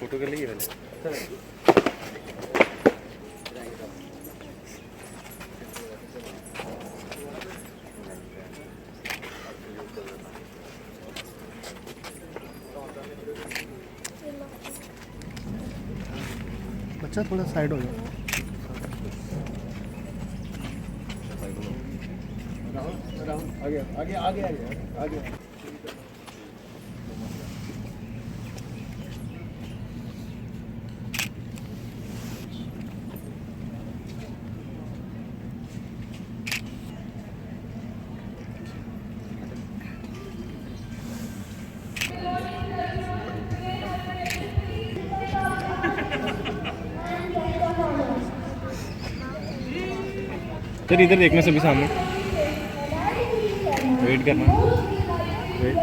Photo के लिए मैंने बच्चा थोड़ा साइड हो जाओ। आगे आगे आगे आगे आगे। सर इधर देखना सभी सामने वेट करना wait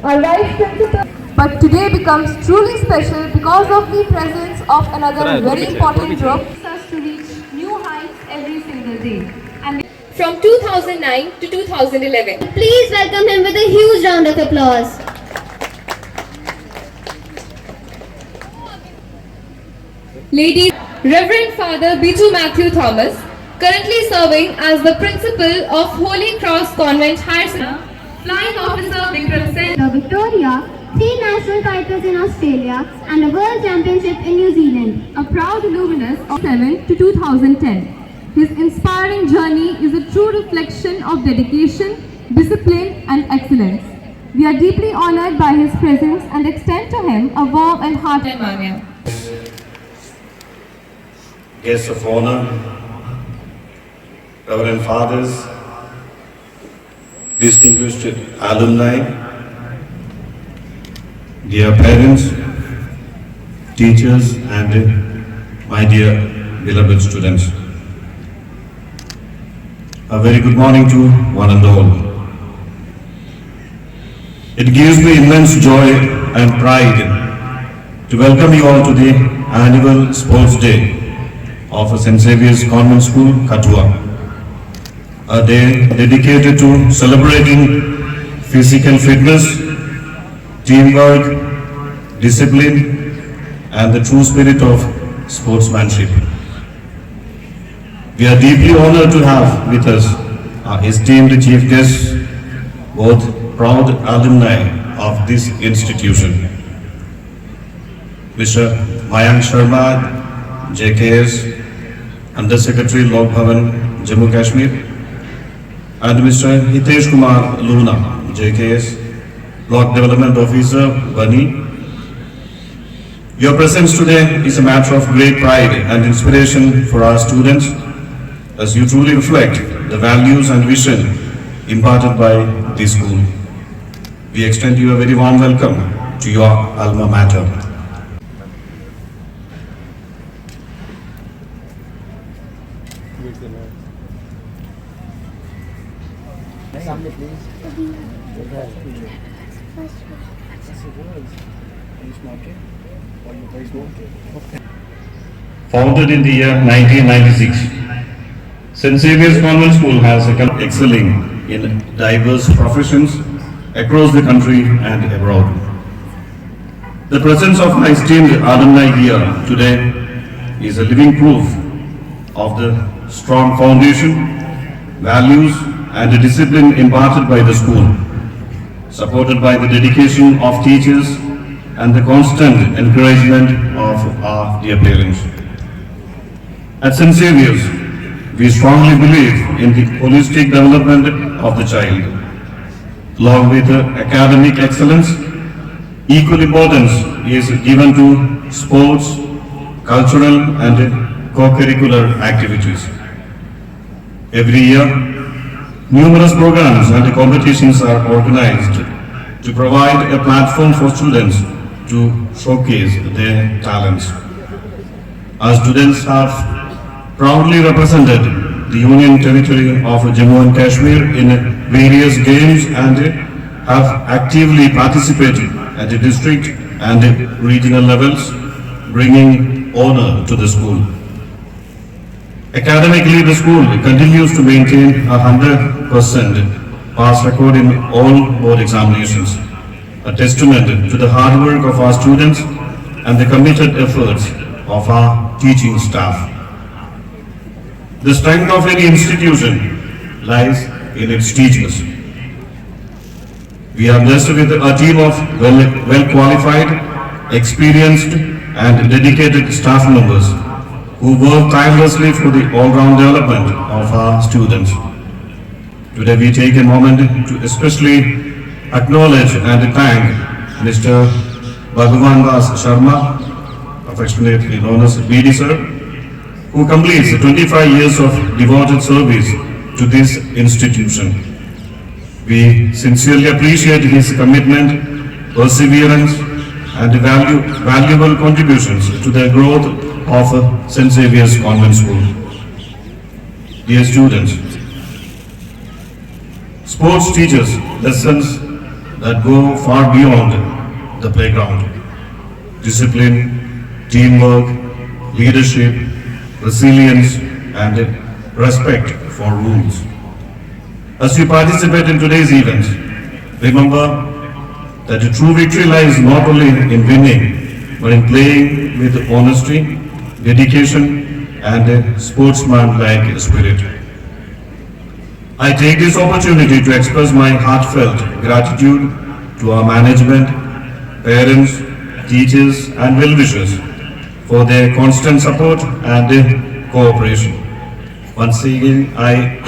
our vice principal. But today becomes truly special because of the presence of another very important group us to reach new heights every single day. And from 2009 to 2011. Please welcome him with a huge round of applause. Ladies, Reverend Father Biju Matthew Thomas, currently serving as the principal of Holy Cross Convent Higher Secondary. Flying Officer Vikram Sen. The Victoria, 3 national titles in Australia and a world championship in New Zealand. A proud alumnus of 2007 to 2010. His inspiring journey is a true reflection of dedication, discipline and excellence. We are deeply honored by his presence and extend to him a warm and hearty welcome. Guests of honor, Reverend Fathers, distinguished alumni, dear parents, teachers and my dear beloved students. A very good morning to one and all. It gives me immense joy and pride to welcome you all to the annual Sports Day of St. Xavier's Convent School, Katua. A day dedicated to celebrating physical fitness, teamwork, discipline, and the true spirit of sportsmanship. We are deeply honored to have with us our esteemed chief guests, both proud alumni of this institution. Mr. Mayank Sharma, JKS, Under Secretary, Lok Bhavan, Jammu Kashmir, and Mr. Hitesh Kumar Luna, JKS, Block Development Officer, Bani. Your presence today is a matter of great pride and inspiration for our students as you truly reflect the values and vision imparted by this school. We extend you a very warm welcome to your alma mater. Founded in the year 1996, St. Xavier's Convent School has excelling in diverse professions across the country and abroad. The presence of my esteemed alumni here today is a living proof of the strong foundation, values and the discipline imparted by the school, supported by the dedication of teachers and the constant encouragement of our dear parents. At St. Xavier's, we strongly believe in the holistic development of the child. Along with academic excellence, equal importance is given to sports, cultural and co-curricular activities. Every year, Numerous programs and competitions are organized to provide a platform for students to showcase their talents. Our students have proudly represented the Union Territory of Jammu and Kashmir in various games and have actively participated at the district and regional levels, bringing honor to the school. Academically, the school continues to maintain a 100% pass record in all board examinations, a testament to the hard work of our students and the committed efforts of our teaching staff. The strength of any institution lies in its teachers. We are blessed with a team of well-qualified, experienced and dedicated staff members who work tirelessly for the all-round development of our students. Today we take a moment to especially acknowledge and thank Mr. Bhagwan Das Sharma, affectionately known as BD Sir, who completes 25 years of devoted service to this institution. We sincerely appreciate his commitment, perseverance, and valuable contributions to the growth of St. Xavier's Convent School. Dear students, sports teaches lessons that go far beyond the playground. Discipline, teamwork, leadership, resilience, and respect for rules. As you participate in today's event, remember that the true victory lies not only in winning, but in playing with honesty, dedication, and a sportsman-like spirit. I take this opportunity to express my heartfelt gratitude to our management, parents, teachers, and well-wishers for their constant support and cooperation. Once again, I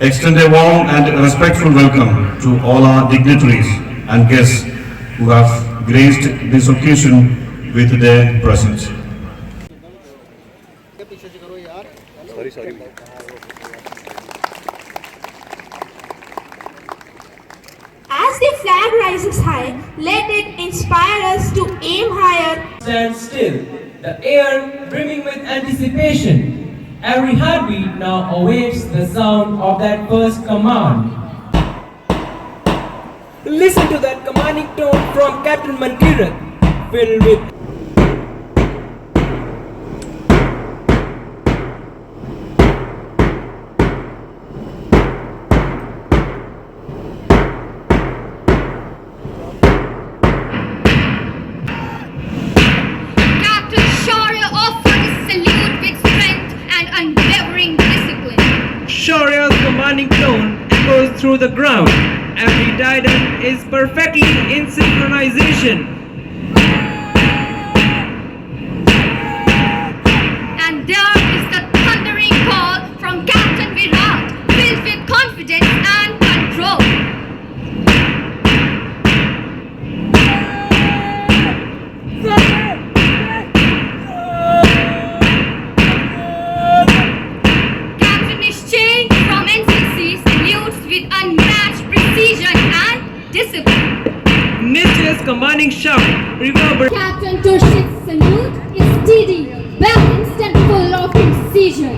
extend a warm and respectful welcome to all our dignitaries and guests who have graced this occasion with their presence. Sorry. As the flag rises high, let it inspire us to aim higher. Stand still, the air brimming with anticipation. Every heartbeat now awaits the sound of that first command. Listen to that commanding tone from Captain Mankirat, filled with Shaurya's commanding tone echoes through the ground. Every diadem is perfectly in synchronization. And there is the thundering call from Captain Virat, filled with confidence and control. Captain Nischay from NCC salutes with unmatched precision and discipline. Nischay's commanding shout reverberates. Captain Turshit's salute is steady, balanced and full of precision.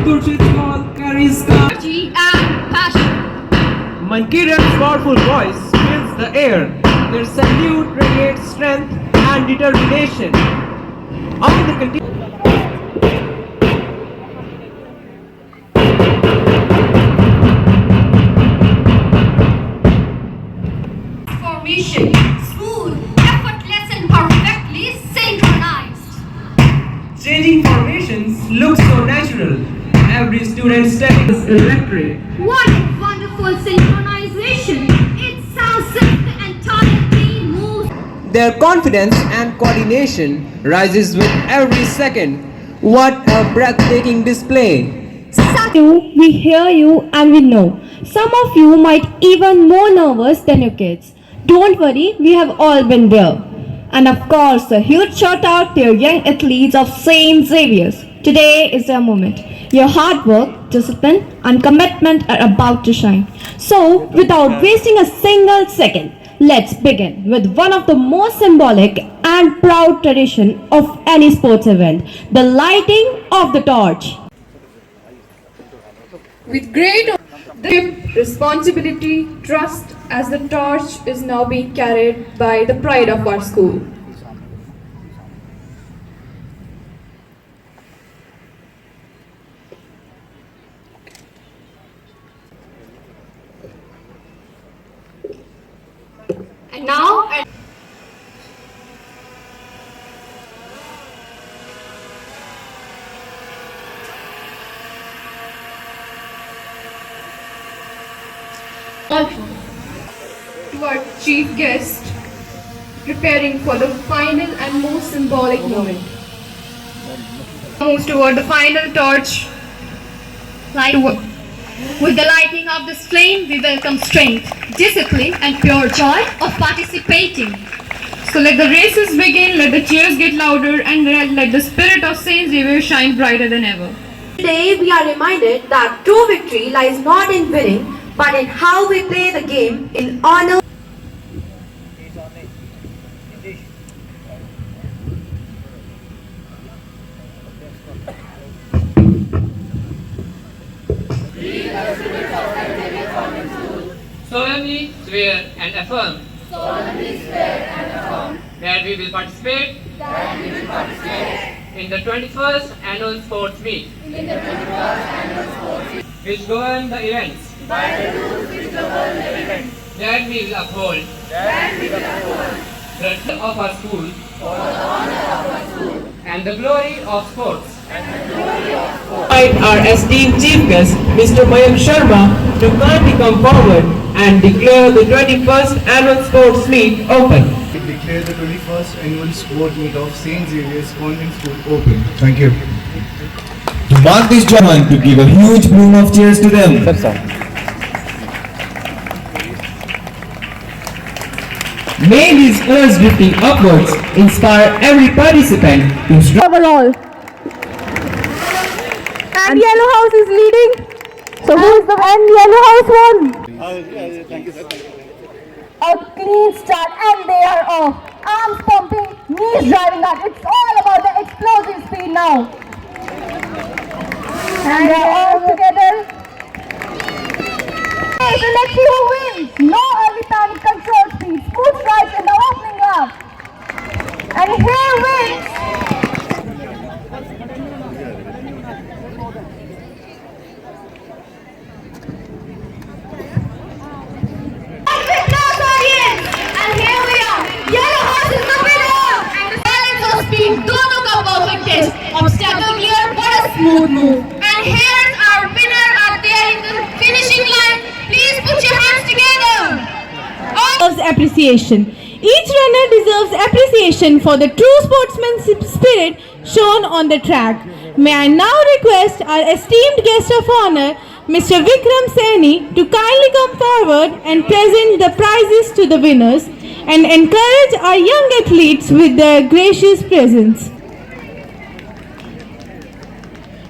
Turshit's call carries calm. Energy and passion. Mankirat's powerful voice fills the air. Their salute radiates strength and determination. On the Formation, smooth, effortless and perfectly synchronized. changing formations look so natural. Every student step is electric. What a wonderful synchronization! It's how the entire team moves. Their confidence and coordination rises with every second. What a breathtaking display! We hear you and we know. Some of you might even more nervous than your kids. Don't worry, we have all been there. And of course, a huge shout out to your young athletes of St. Xavier's. Today is their moment. Your hard work, discipline, and commitment are about to shine. So, without wasting a single second, let's begin with one of the most symbolic and proud tradition of any sports event, the lighting of the torch. With great responsibility, trust, as the torch is now being carried by the pride of our school. And now, To our chief guest, preparing for the final and most symbolic moment. moves toward the final torch. With the lighting of this flame, we welcome strength, discipline, and pure joy of participating. So let the races begin, let the cheers get louder, and let the spirit of Saint Xavier shine brighter than ever. Today we are reminded that true victory lies not in winning, but in how we play the game in honor. Solemnly swear and affirm that we will participate in the 21st Annual Sports Meet, which govern the events, that we will uphold the honor of our school and the glory of sports. Invite our esteemed chief guest, Mr. Mayank Sharma, to kindly come forward and declare the 21st Annual Sports Meet open. We declare the 21st Annual Sport Meet of St. Xavier's Convent School open. Thank you. To mark this journey, to give a huge bloom of cheers to them. May these colors drifting upwards inspire every participant to strive. Overall. And Yellow House is leading. So who is the and Yellow House won? Thank you, sir. A clean start and they are off. Arms pumping, knees driving out. It's all about the explosive speed now. And they are all together. Okay, so let's see who wins. No early panic, control speed, smooth strikes in the opening lap. And here wins. दोनों का perfect test. Obstacle clear, what a smooth move. And here's our winner out there in the finishing line. Please put your hands together. Deserves appreciation. Each runner deserves appreciation for the true sportsmanship spirit shown on the track. May I now request our esteemed guest of honor, Mr. Vikram Saini, to kindly come forward and present the prizes to the winners and encourage our young athletes with their gracious presence.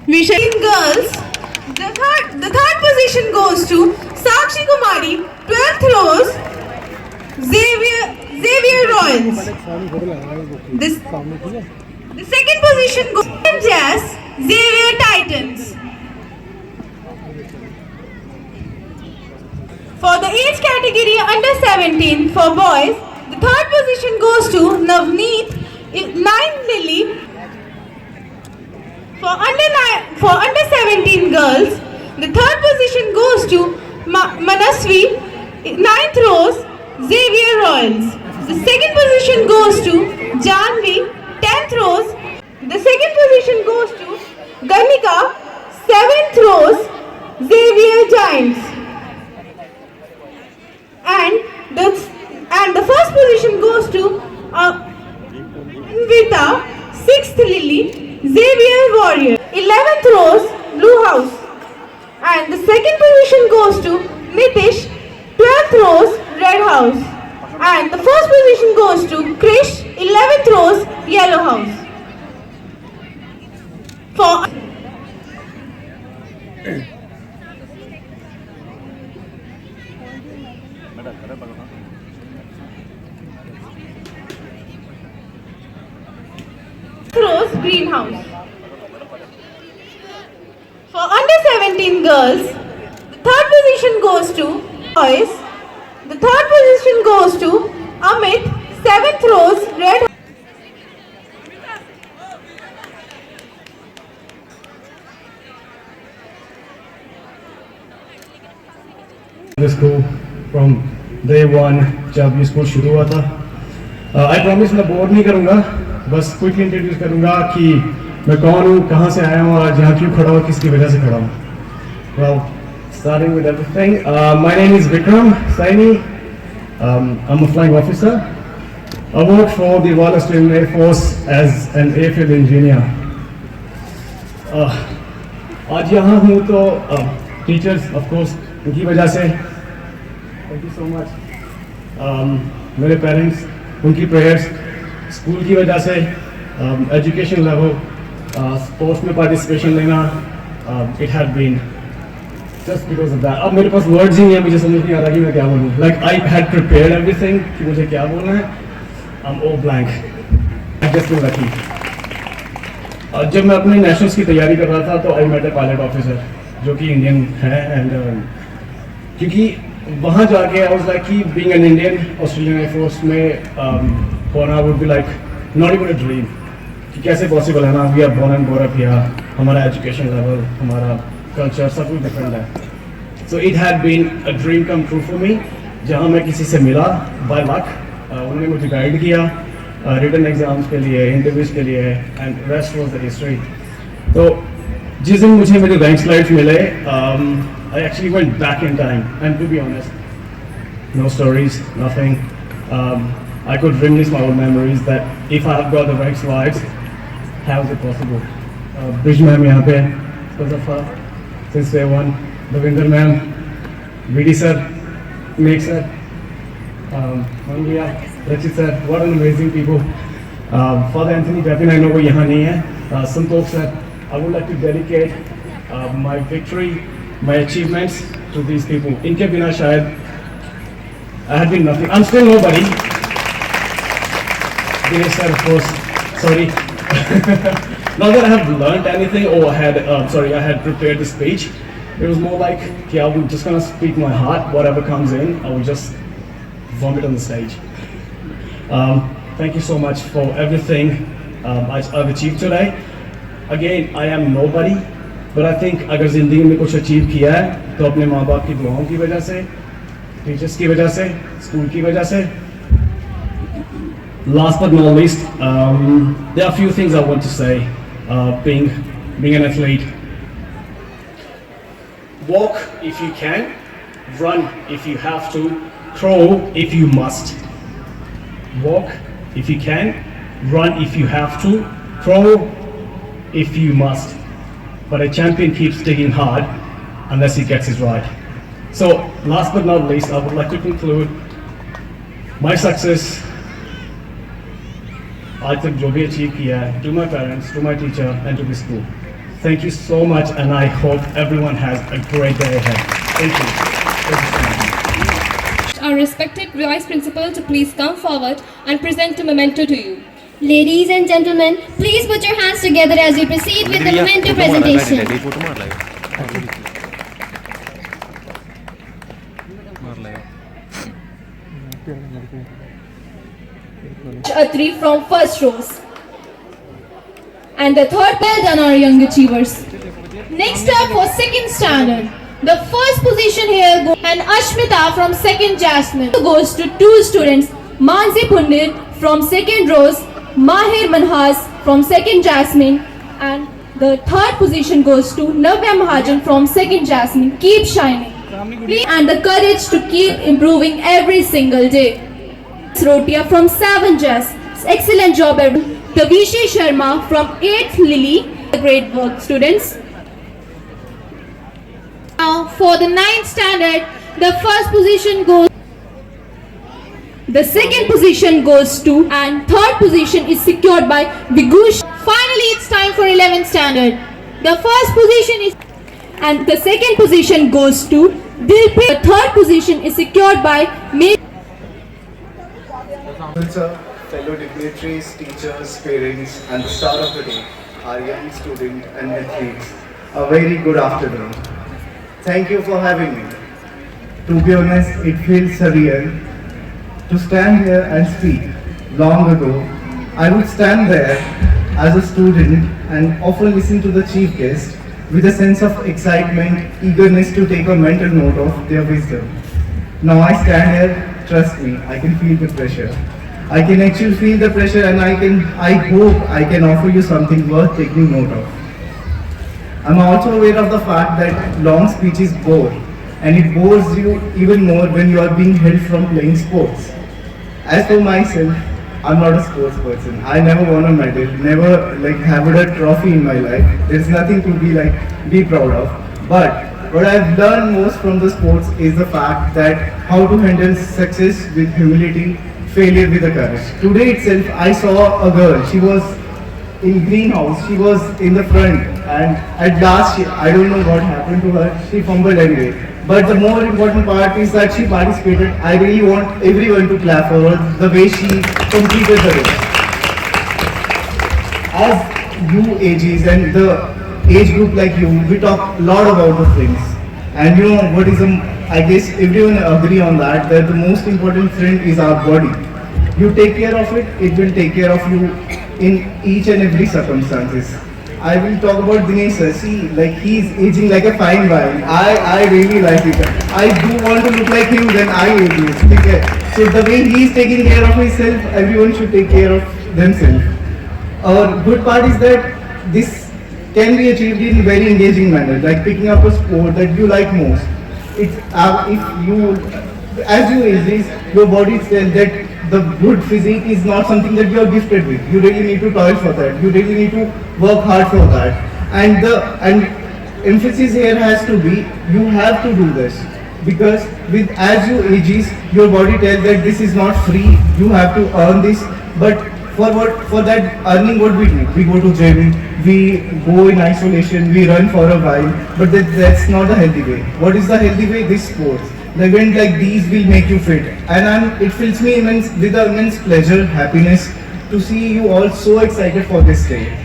We shall in girls. The third position goes to Sakshi Kumari, 12th rows, Xavier Royals. The second position goes to Jazz, Xavier Titans. For the age category under 17 for boys, the third position goes to Navneet, 9 Lily. For under 17 girls, the third position goes to Manasvi, 9th rows, Xavier Royals. The second position goes to Janvi, 10th rows. The second position goes to Ganika, 7th rows, Xavier Giants. And the first position goes to Vita, 6th Lily, Xavier Warrior, 11th rows, Blue House. And the second position goes to Nitish, 12th rows, Red House. And the first position goes to Krish, 11th rows, Yellow House. Rose Greenhouse. For under 17 girls, the third position goes to boys. The third position goes to Amit, 7th Rose Red. The school from day one जब ये school शुरू हुआ था I promise मैं bore नहीं करूँगा बस quickly introduce करूँगा कि मैं कौन हूँ कहाँ से आया हूँ और यहाँ क्यों खड़ा हूँ किसकी वजह से खड़ा हूँ well starting with everything my name is Vikram Saini I'm a flying officer I work for the Royal Australian Air Force as an airfield engineer आज यहाँ हूँ तो टीचर्स ऑफ कोर्स उनकी वजह से थैंक यू सो मच मेरे parents उनकी prayers school की वजह से एजुकेशन लेवल स्पोर्ट्स में पार्टिसिपेशन लेना it had been just because of that अब मेरे पास वर्ड्स ही नहीं है मुझे समझ नहीं आ रहा कि मैं क्या बोलूँ like I had prepared everything कि मुझे क्या बोलना है I am all blank I just feel lucky जब मैं अपने नेशनल्स की तैयारी कर रहा था तो I met a pilot officer जो कि इंडियन है एंड क्योंकि वहाँ जाके आई वाज लाइक कि being an Indian Australian air force में होना would be like not even a dream कि कैसे पॉसिबल है ना we are born and grown up here हमारा एजुकेशन लेवल हमारा कल्चर सब कुछ डिफरेंट है so it had been a dream come true for me जहाँ मैं किसी से मिला बाय लक उन्होंने मुझे गाइड किया रिटन एग्जाम्स के लिए इंटरव्यूज के लिए and rest was the history तो जिस दिन मुझे मेरे रैंक स्लाइड्स मिले I actually went back in time and to be honest, no stories, nothing. I could reminisce my old memories that if I have got the right slides, how is it possible? Bridge ma'am यहाँ पे, Mustafa, since day one, Davinder ma'am, VD sir, Meg sir, Mangia, Rachit sir, what an amazing people. Father Anthony Pepin, I know वो यहाँ नहीं है. Santosh sir, I would like to dedicate my victory, my achievements to these people. इनके बिना शायद I had been nothing. I'm still nobody. Dinesh sir, of course. Sorry. Not that I have learned anything or I had prepared the speech. It was more like, okay, I'm just gonna speak my heart. Whatever comes in, I will just vomit on the stage. Thank you so much for everything I've achieved today. Again, I am nobody. But I think अगर ज़िंदगी में कुछ achieve किया है तो अपने माँ बाप की दुआओं की वजह से टीचर्स की वजह से स्कूल की वजह से last but not least there are a few things I want to say being an athlete walk if you can run if you have to crawl if you must walk if you can run if you have to crawl if you must but a champion keeps digging hard unless he gets it right. So, last but not least, I would like to conclude my success. आज तक जो भी achieve किया है, to my parents, to my teacher, and to the school. Thank you so much, and I hope everyone has a great day ahead. Thank you. Our respected Vice Principal to please come forward and present a memento to you. Ladies and gentlemen, please put your hands together as we proceed with the memento presentation. Atri from first rows. And the third, well done our young achievers. Next up for second standard. The first position here goes and Ashmita from second Jasmine goes to two students, Mansi Pundit from second rows, Mahir Manhas from second Jasmine, and the third position goes to Navya Mahajan from second Jasmine. Keep shining. And the courage to keep improving every single day. Rotia from 7th Jas. Excellent job everyone. Kavishi Sharma from 8th Lily. Great work students. Now for the 9th standard, the first position goes. The second position goes to and third position is secured by Vigush. Finally, it's time for 11th standard. The first position is and the second position goes to Dilpreet. The third position is secured by Sir, fellow dignitaries, teachers, parents, and the star of the day, our young student and athletes. A very good afternoon. Thank you for having me. To be honest, it feels surreal to stand here and speak. Long ago, I would stand there as a student and often listen to the chief guest with a sense of excitement, eagerness to take a mental note of their wisdom. Now I stand here, trust me, I can feel the pressure. I can actually feel the pressure, and I hope I can offer you something worth taking note of. I'm also aware of the fact that long speeches bore, and it bores you even more when you are being held from playing sports. As for myself, I'm not a sports person. I never won a medal, never have a trophy in my life. There's nothing to be proud of. But what I've learned most from the sports is the fact that how to handle success with humility, failure with a courage. Today itself, I saw a girl. She was in greenhouse. She was in the front, and at last, I don't know what happened to her. She fumbled anyway. But the more important part is that she participated. I really want everyone to clap for her the way she completed the race. As you ages and the age group like you, we talk a lot about the things. And you know what is I guess everyone agree on that the most important friend is our body. You take care of it, it will take care of you in each and every circumstances. I will talk about Dinesh sir. See, he's aging like a fine wine. I really like it. I do want to look like him when I age. Okay? So the way he's taking care of himself, everyone should take care of themselves. Our good part is that this can be achieved in a very engaging manner, like picking up a sport that you like most. It's if you, as you age, your body tells that the good physique is not something that you are gifted with. You really need to toil for that. You really need to work hard for that. And the emphasis here has to be you have to do this, because as you ages, your body tells that this is not free. You have to earn this. But for that earning, what we do? We go to gym. We go in isolation. We run for a while. But that's not the healthy way. What is the healthy way? This sports. The event like these will make you fit, and it fills me with immense pleasure, happiness to see you all so excited for this day.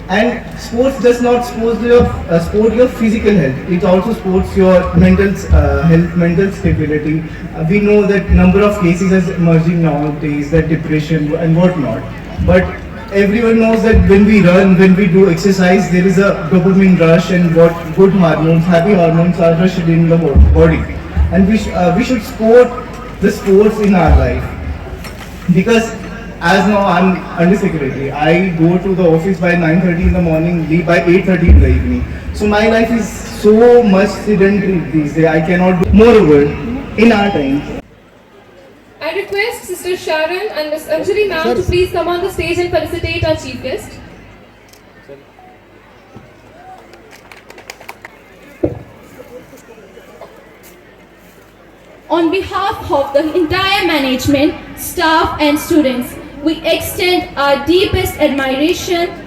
And sports does not sport your physical health; it also sports your mental health, mental stability. We know that number of cases is emerging nowadays, that depression and whatnot. But everyone knows that when we run, when we do exercise, there is a dopamine rush, and what good hormones, happy hormones are rushed in the body. And we should support the sports in our life, because as now I'm under secretary, I go to the office by 9:30 in the morning, leave by 8:30 in the evening. So my life is so much sedentary these days. I cannot do. Moreover, in our time, I request Sister Sharon and Miss Anjali ma'am to please come on the stage and felicitate our chief guest. On behalf of the entire management, staff and students, we extend our deepest admiration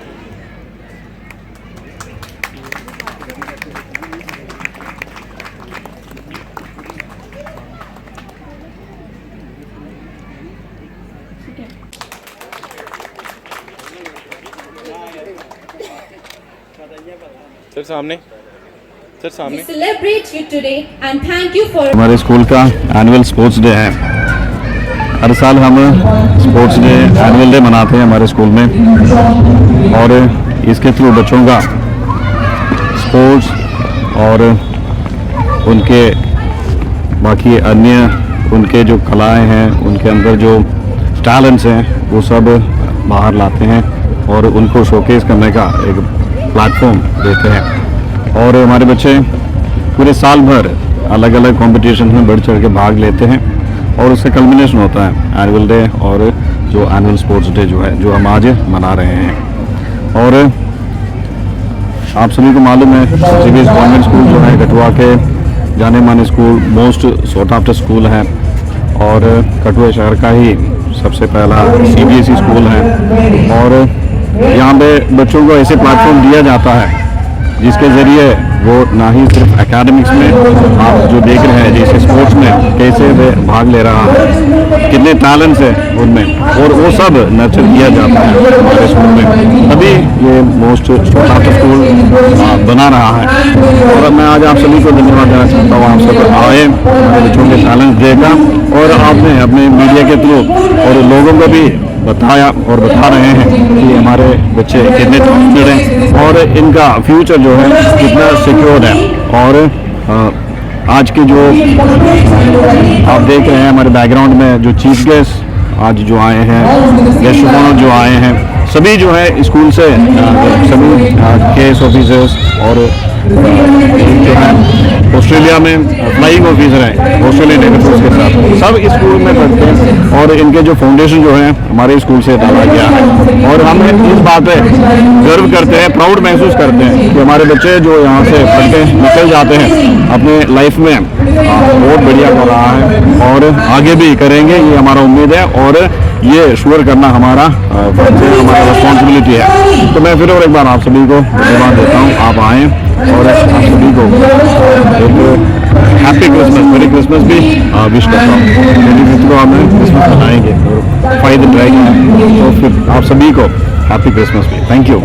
sir सामने We celebrate you today and thank you for हमारे school का annual sports day है। हर साल हम sports day annual day मनाते हैं हमारे school में, और इसके थ्रू बच्चों का स्पोर्ट्स और उनके बाकी अन्य उनके जो कलाएं हैं, उनके अंदर जो टैलेंट्स हैं, वो सब बाहर लाते हैं और उनको शोकेस करने का एक प्लेटफॉर्म देते हैं। और हमारे बच्चे पूरे साल भर अलग अलग कॉम्पिटिशन में बढ़ चढ़ के भाग लेते हैं, और उसका कल्मिनेशन होता है एनुअल डे और जो एनुअल स्पोर्ट्स डे जो है, जो हम आज मना रहे हैं। और आप सभी को मालूम है CBSE गवर्नमेंट स्कूल जो है कठुआ के जाने माने school, most sought after school है, और कठुआ शहर का ही सबसे पहला CBSE स्कूल है। और यहाँ पे बच्चों को ऐसे प्लेटफॉर्म दिया जाता है जिसके ज़रिए वो ना ही सिर्फ एकेडमिक्स में आप जो देख रहे हैं जैसे स्पोर्ट्स में कैसे वे भाग ले रहा है, कितने टैलेंट्स हैं उनमें, और वो सब नर्चर किया जाता है हमारे स्कूल में, तभी ये मोस्ट सूट आफ्टर स्कूल बना रहा है। और मैं आज आप सभी को धन्यवाद देना चाहता हूँ, आप सब आए हमारे बच्चों के टैलेंट देखा और आपने अपने मीडिया के थ्रू और लोगों को भी बताया और बता रहे हैं कि हमारे बच्चे कितने टैलेंटेड हैं और इनका फ्यूचर जो है कितना सिक्योर है। और आज के जो आप देख रहे हैं हमारे बैकग्राउंड में जो चीफ गेस्ट आज जो आए हैं, गेस्ट जो आए हैं, सभी जो है स्कूल से सभी केएस ऑफिसर्स और जो है ऑस्ट्रेलिया में फ्लाइंग ऑफिसर है ऑस्ट्रेलियन नेवी फोर्स के साथ, सब इस स्कूल में पढ़ते हैं और इनके जो फाउंडेशन जो है हमारे स्कूल से डाला गया है। और हम इस बात पे गर्व करते हैं, प्राउड महसूस करते हैं कि हमारे बच्चे जो यहाँ से पढ़ के निकल जाते हैं अपने लाइफ में बहुत बढ़िया कर रहा है और आगे भी करेंगे, ये हमारा उम्मीद है और ये श्योर करना हमारा हमारा रिस्पॉन्सिबिलिटी है। तो मैं फिर और एक बार आप सभी को धन्यवाद देता हूँ, आप आएँ और आप सभी को एक हैप्पी क्रिसमस, मेरी क्रिसमस भी विश करता हूँ। मेरी मित्रों हमें क्रिसमस मनाएंगे और फायदे ड्राइंग तो फिर आप सभी को हैप्पी क्रिसमस भी। Thank you.